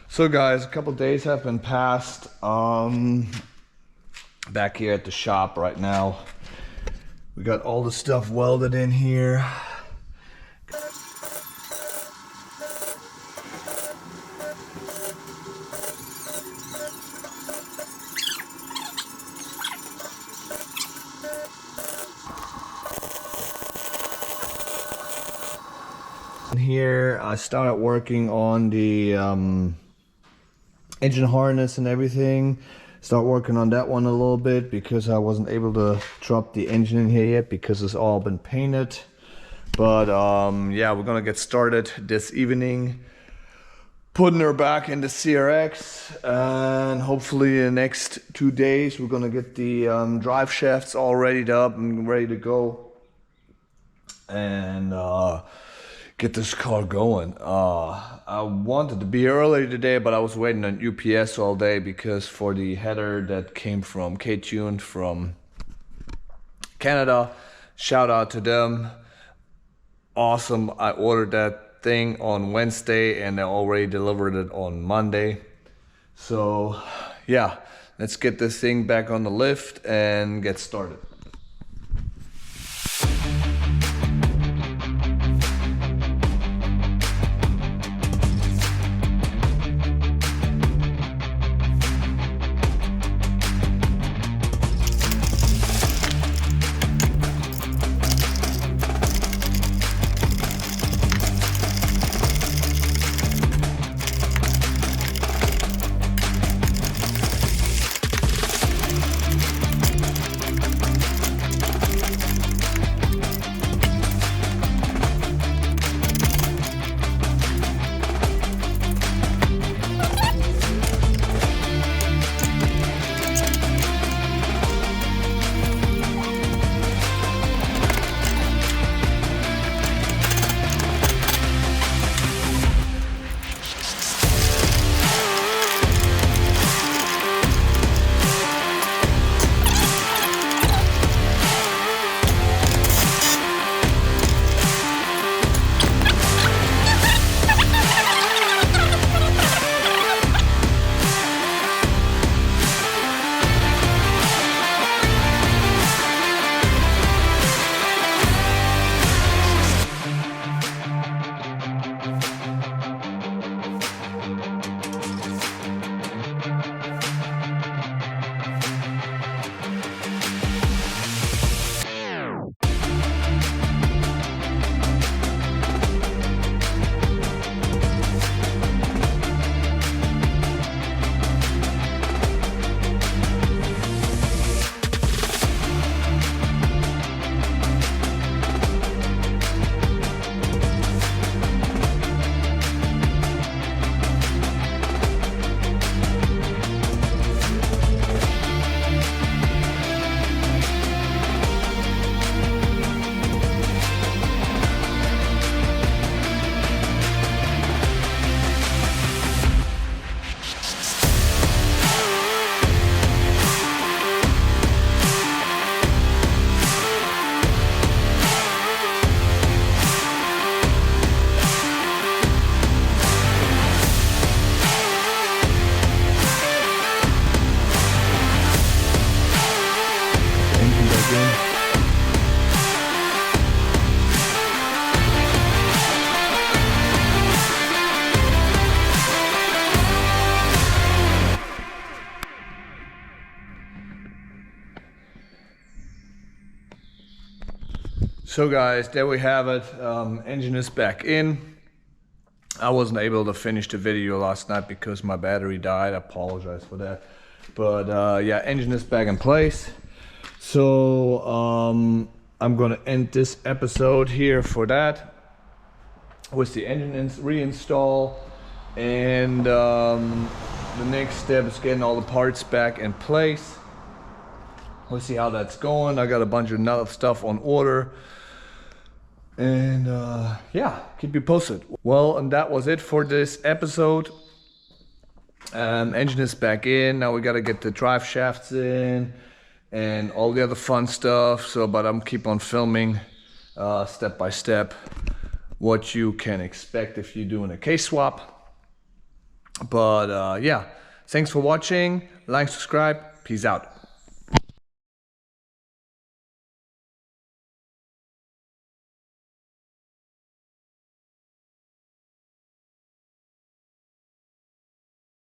So guys, a couple days have been passed. Back here at the shop right now. We got all the stuff welded in here. Here I started working on the engine harness and everything. Start working on that one a little bit because I wasn't able to drop the engine in here yet because it's all been painted. But yeah, we're gonna get started this evening, putting her back in the CRX, and hopefully in the next 2 days we're gonna get the drive shafts all readied up and ready to go, and get this car going. I wanted to be early today, but I was waiting on UPS all day because for the header that came from K20 from Canada, shout out to them. Awesome. I ordered that thing on Wednesday and they already delivered it on Monday. So yeah, let's get this thing back on the lift and get started. So guys, there we have it. Engine is back in. I wasn't able to finish the video last night because my battery died. I apologize for that. But yeah, engine is back in place. So I'm gonna end this episode here for that, with the engine reinstall, and the next step is getting all the parts back in place. We'll see how that's going. I got a bunch of stuff on order. And yeah, keep you posted. Well, and that was it for this episode. Engine is back in. Now we gotta get the drive shafts in and all the other fun stuff. So, but I'm keep on filming step by step what you can expect if you're doing a case swap. But yeah, thanks for watching. Like, subscribe. Peace out.